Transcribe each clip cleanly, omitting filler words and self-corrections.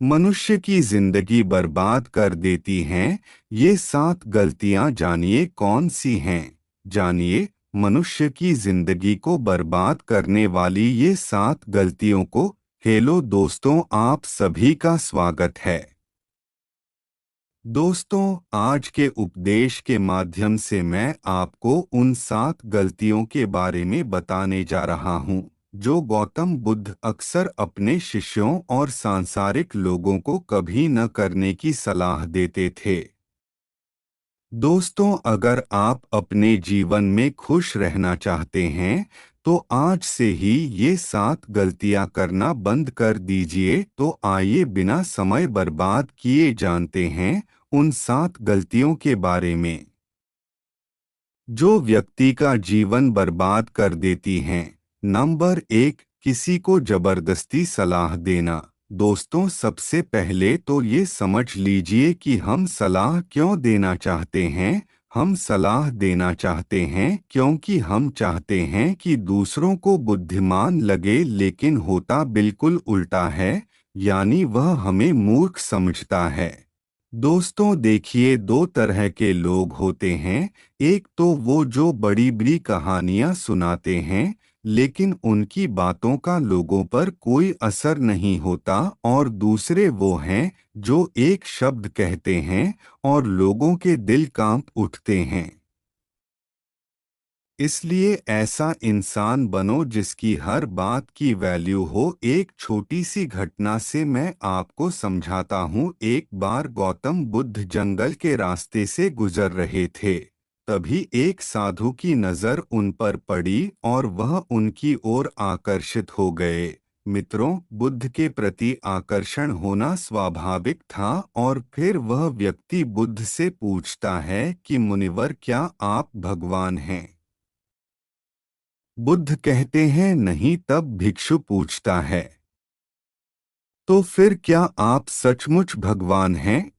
मनुष्य की जिंदगी बर्बाद कर देती हैं। ये 7 गलतियां जानिए कौन सी हैं। जानिए मनुष्य की जिंदगी को बर्बाद करने वाली ये 7 गलतियों को। हेलो दोस्तों, आप सभी का स्वागत है। दोस्तों, आज के उपदेश के माध्यम से मैं आपको उन 7 गलतियों के बारे में बताने जा रहा हूँ जो गौतम बुद्ध अक्सर अपने शिष्यों और सांसारिक लोगों को कभी न करने की सलाह देते थे। दोस्तों, अगर आप अपने जीवन में खुश रहना चाहते हैं तो आज से ही ये 7 गलतियां करना बंद कर दीजिए। तो आइए बिना समय बर्बाद किए जानते हैं उन 7 गलतियों के बारे में जो व्यक्ति का जीवन बर्बाद कर देती हैं। नंबर 1, किसी को जबरदस्ती सलाह देना। दोस्तों, सबसे पहले तो ये समझ लीजिए कि हम सलाह क्यों देना चाहते हैं। हम सलाह देना चाहते हैं क्योंकि हम चाहते हैं कि दूसरों को बुद्धिमान लगे, लेकिन होता बिल्कुल उल्टा है, यानी वह हमें मूर्ख समझता है। दोस्तों देखिए, 2 तरह के लोग होते हैं। एक तो वो जो बड़ी बड़ी कहानियां सुनाते हैं, लेकिन उनकी बातों का लोगों पर कोई असर नहीं होता, और दूसरे वो हैं जो एक शब्द कहते हैं और लोगों के दिल कांप उठते हैं। इसलिए ऐसा इंसान बनो जिसकी हर बात की वैल्यू हो। एक छोटी सी घटना से मैं आपको समझाता हूँ। एक बार गौतम बुद्ध जंगल के रास्ते से गुजर रहे थे। तभी एक साधु की नज़र उन पर पड़ी और वह उनकी ओर आकर्षित हो गए। मित्रों, बुद्ध के प्रति आकर्षण होना स्वाभाविक था, और फिर वह व्यक्ति बुद्ध से पूछता है कि मुनिवर, क्या आप भगवान हैं? बुद्ध कहते हैं नहीं। तब भिक्षु पूछता है, तो फिर क्या आप सचमुच भगवान हैं?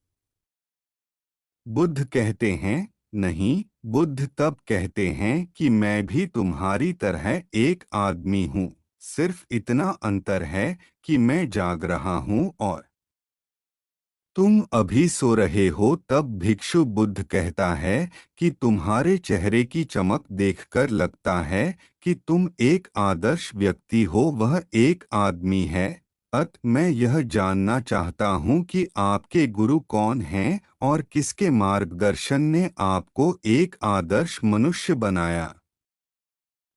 बुद्ध कहते हैं नहीं। बुद्ध तब कहते हैं कि मैं भी तुम्हारी तरह एक आदमी हूँ, सिर्फ इतना अंतर है कि मैं जाग रहा हूँ और तुम अभी सो रहे हो। तब भिक्षु बुद्ध कहता है कि तुम्हारे चेहरे की चमक देखकर लगता है कि तुम एक आदर्श व्यक्ति हो, वह एक आदमी है। मैं यह जानना चाहता हूँ कि आपके गुरु कौन हैं और किसके मार्गदर्शन ने आपको एक आदर्श मनुष्य बनाया।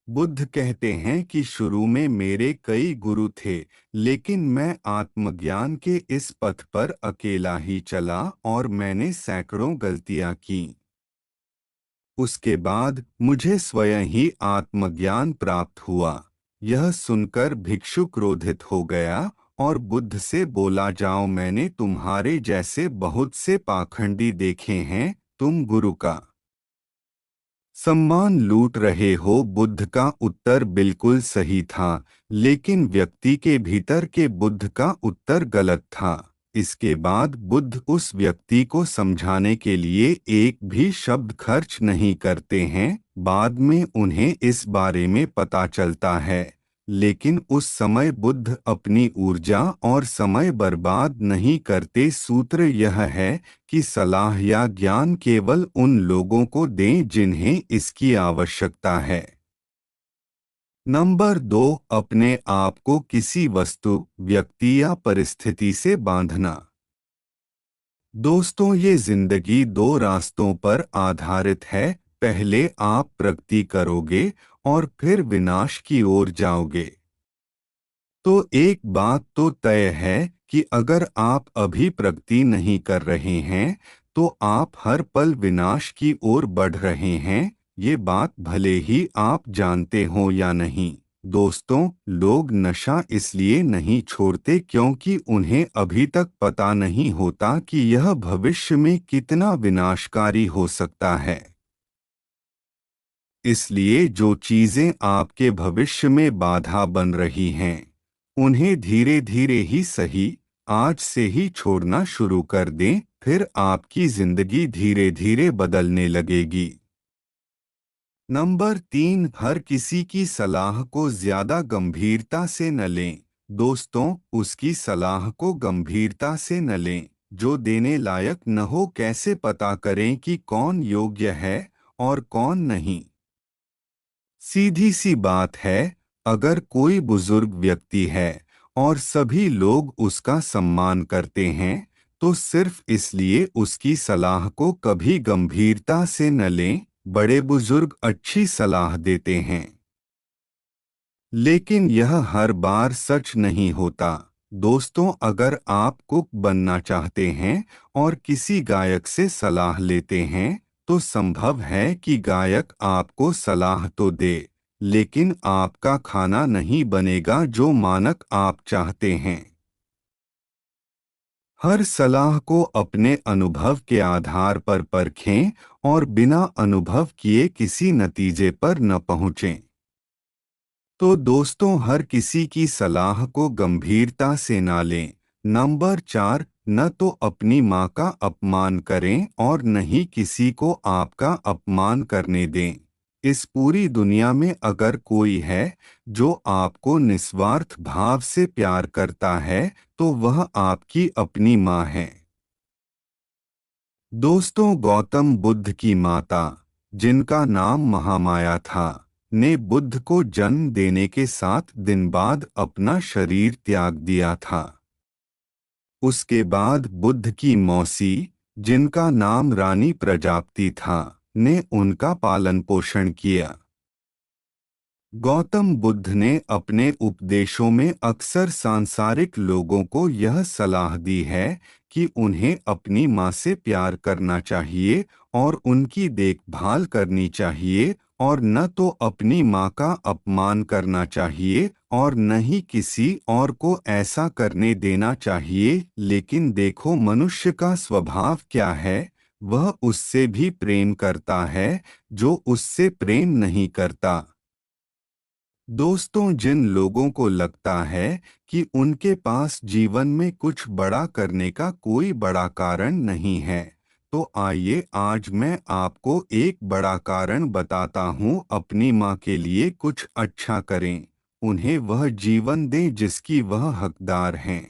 बुद्ध कहते हैं कि शुरू में मेरे कई गुरु थे, लेकिन मैं आत्मज्ञान के इस पथ पर अकेला ही चला और मैंने सैकड़ों गलतियां की। उसके बाद मुझे स्वयं ही आत्मज्ञान प्राप्त हुआ। यह सुनकर भिक्षु क्रोधित हो गया और बुद्ध से बोला, जाओ, मैंने तुम्हारे जैसे बहुत से पाखंडी देखे हैं। तुम गुरु का सम्मान लूट रहे हो। बुद्ध का उत्तर बिल्कुल सही था, लेकिन व्यक्ति के भीतर के बुद्ध का उत्तर गलत था। इसके बाद बुद्ध उस व्यक्ति को समझाने के लिए एक भी शब्द खर्च नहीं करते हैं। बाद में उन्हें इस बारे में पता चलता है, लेकिन उस समय बुद्ध अपनी ऊर्जा और समय बर्बाद नहीं करते। सूत्र यह है कि सलाह या ज्ञान केवल उन लोगों को दें जिन्हें इसकी आवश्यकता है। नंबर 2, अपने आप को किसी वस्तु, व्यक्ति या परिस्थिति से बांधना। दोस्तों, ये जिंदगी 2 रास्तों पर आधारित है। पहले आप प्रगति करोगे और फिर विनाश की ओर जाओगे। तो एक बात तो तय है कि अगर आप अभी प्रगति नहीं कर रहे हैं तो आप हर पल विनाश की ओर बढ़ रहे हैं। ये बात भले ही आप जानते हो या नहीं। दोस्तों, लोग नशा इसलिए नहीं छोड़ते क्योंकि उन्हें अभी तक पता नहीं होता कि यह भविष्य में कितना विनाशकारी हो सकता है। इसलिए जो चीजें आपके भविष्य में बाधा बन रही हैं, उन्हें धीरे धीरे ही सही, आज से ही छोड़ना शुरू कर दें। फिर आपकी जिंदगी धीरे धीरे बदलने लगेगी। नंबर 3, हर किसी की सलाह को ज्यादा गंभीरता से न लें। दोस्तों, उसकी सलाह को गंभीरता से न लें। जो देने लायक न हो, कैसे पता करें कि कौन योग्य है और कौन नहीं? सीधी सी बात है, अगर कोई बुजुर्ग व्यक्ति है और सभी लोग उसका सम्मान करते हैं, तो सिर्फ इसलिए उसकी सलाह को कभी गंभीरता से न लें। बड़े बुजुर्ग अच्छी सलाह देते हैं, लेकिन यह हर बार सच नहीं होता। दोस्तों, अगर आप कुक बनना चाहते हैं और किसी गायक से सलाह लेते हैं, तो संभव है कि गायक आपको सलाह तो दे, लेकिन आपका खाना नहीं बनेगा जो मानक आप चाहते हैं। हर सलाह को अपने अनुभव के आधार पर परखें और बिना अनुभव किए किसी नतीजे पर न पहुंचें। तो दोस्तों, हर किसी की सलाह को गंभीरता से ना लें। नंबर 4, न तो अपनी माँ का अपमान करें और न ही किसी को आपका अपमान करने दें। इस पूरी दुनिया में अगर कोई है जो आपको निस्वार्थ भाव से प्यार करता है, तो वह आपकी अपनी माँ है। दोस्तों, गौतम बुद्ध की माता, जिनका नाम महामाया था, ने बुद्ध को जन्म देने के 7 दिन बाद अपना शरीर त्याग दिया था। उसके बाद बुद्ध की मौसी, जिनका नाम रानी प्रजापति था, ने उनका पालन पोषण किया। गौतम बुद्ध ने अपने उपदेशों में अक्सर सांसारिक लोगों को यह सलाह दी है कि उन्हें अपनी माँ से प्यार करना चाहिए और उनकी देखभाल करनी चाहिए, और न तो अपनी माँ का अपमान करना चाहिए और न ही किसी और को ऐसा करने देना चाहिए। लेकिन देखो, मनुष्य का स्वभाव क्या है। वह उससे भी प्रेम करता है जो उससे प्रेम नहीं करता। दोस्तों, जिन लोगों को लगता है कि उनके पास जीवन में कुछ बड़ा करने का कोई बड़ा कारण नहीं है, तो आइए आज मैं आपको एक बड़ा कारण बताता हूँ। अपनी माँ के लिए कुछ अच्छा करें, उन्हें वह जीवन दें जिसकी वह हकदार हैं।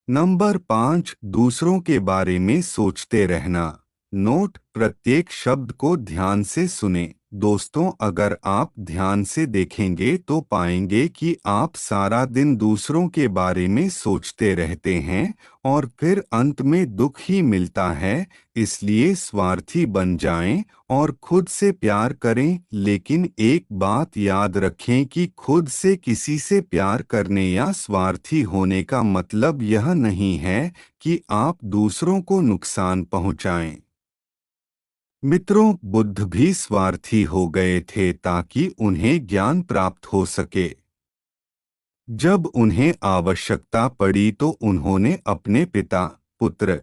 नंबर 5, दूसरों के बारे में सोचते रहना। नोट: प्रत्येक शब्द को ध्यान से सुने। दोस्तों, अगर आप ध्यान से देखेंगे तो पाएंगे कि आप सारा दिन दूसरों के बारे में सोचते रहते हैं और फिर अंत में दुख ही मिलता है। इसलिए स्वार्थी बन जाएं और खुद से प्यार करें। लेकिन एक बात याद रखें कि खुद से किसी से प्यार करने या स्वार्थी होने का मतलब यह नहीं है कि आप दूसरों को नुकसान पहुंचाएं। मित्रों, बुद्ध भी स्वार्थी हो गए थे ताकि उन्हें ज्ञान प्राप्त हो सके। जब उन्हें आवश्यकता पड़ी तो उन्होंने अपने पिता, पुत्र,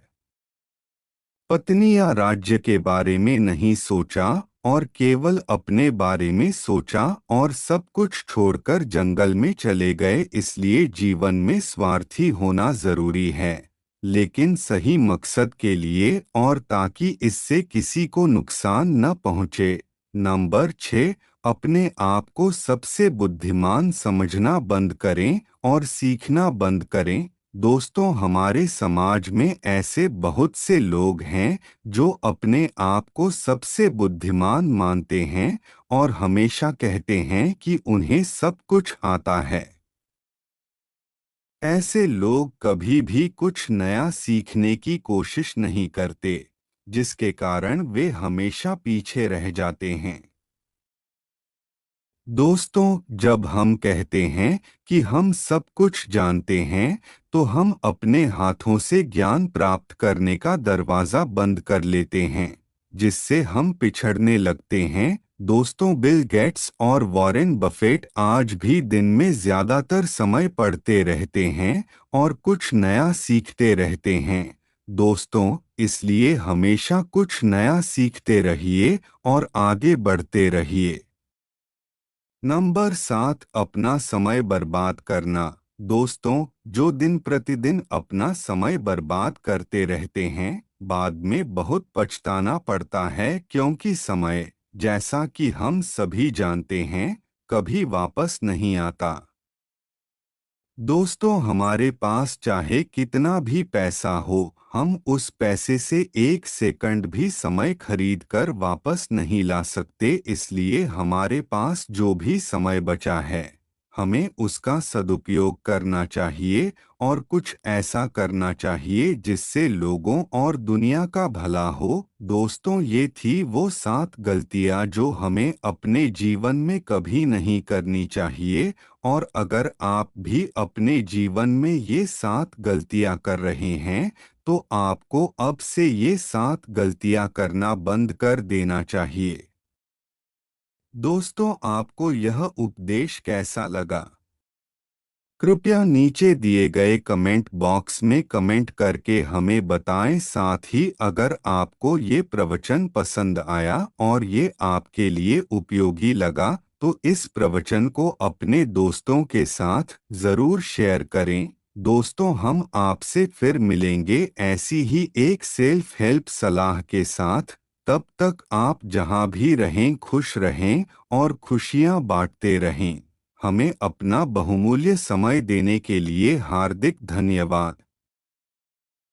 पत्नी या राज्य के बारे में नहीं सोचा और केवल अपने बारे में सोचा और सब कुछ छोड़कर जंगल में चले गए। इसलिए जीवन में स्वार्थी होना जरूरी है, लेकिन सही मकसद के लिए और ताकि इससे किसी को नुकसान न पहुंचे। नंबर 6, अपने आप को सबसे बुद्धिमान समझना बंद करें और सीखना बंद करें। दोस्तों, हमारे समाज में ऐसे बहुत से लोग हैं जो अपने आप को सबसे बुद्धिमान मानते हैं और हमेशा कहते हैं कि उन्हें सब कुछ आता है। ऐसे लोग कभी भी कुछ नया सीखने की कोशिश नहीं करते, जिसके कारण वे हमेशा पीछे रह जाते हैं। दोस्तों, जब हम कहते हैं कि हम सब कुछ जानते हैं, तो हम अपने हाथों से ज्ञान प्राप्त करने का दरवाज़ा बंद कर लेते हैं, जिससे हम पिछड़ने लगते हैं। दोस्तों, बिल गेट्स और वॉरेन बफेट आज भी दिन में ज़्यादातर समय पढ़ते रहते हैं और कुछ नया सीखते रहते हैं। दोस्तों, इसलिए हमेशा कुछ नया सीखते रहिए और आगे बढ़ते रहिए। नंबर 7, अपना समय बर्बाद करना। दोस्तों, जो दिन प्रतिदिन अपना समय बर्बाद करते रहते हैं, बाद में बहुत पछताना पड़ता है, क्योंकि समय, जैसा कि हम सभी जानते हैं, कभी वापस नहीं आता। दोस्तों, हमारे पास चाहे कितना भी पैसा हो, हम उस पैसे से एक सेकंड भी समय खरीद कर वापस नहीं ला सकते। इसलिए हमारे पास जो भी समय बचा है, हमें उसका सदुपयोग करना चाहिए और कुछ ऐसा करना चाहिए जिससे लोगों और दुनिया का भला हो। दोस्तों, ये थी वो 7 गलतियां जो हमें अपने जीवन में कभी नहीं करनी चाहिए। और अगर आप भी अपने जीवन में ये 7 गलतियां कर रहे हैं, तो आपको अब से ये 7 गलतियां करना बंद कर देना चाहिए। दोस्तों, आपको यह उपदेश कैसा लगा? कृपया नीचे दिए गए कमेंट बॉक्स में कमेंट करके हमें बताएं। साथ ही अगर आपको ये प्रवचन पसंद आया और ये आपके लिए उपयोगी लगा, तो इस प्रवचन को अपने दोस्तों के साथ ज़रूर शेयर करें। दोस्तों, हम आपसे फिर मिलेंगे ऐसी ही एक सेल्फ हेल्प सलाह के साथ। तब तक आप जहां भी रहें खुश रहें और खुशियां बांटते रहें। हमें अपना बहुमूल्य समय देने के लिए हार्दिक धन्यवाद।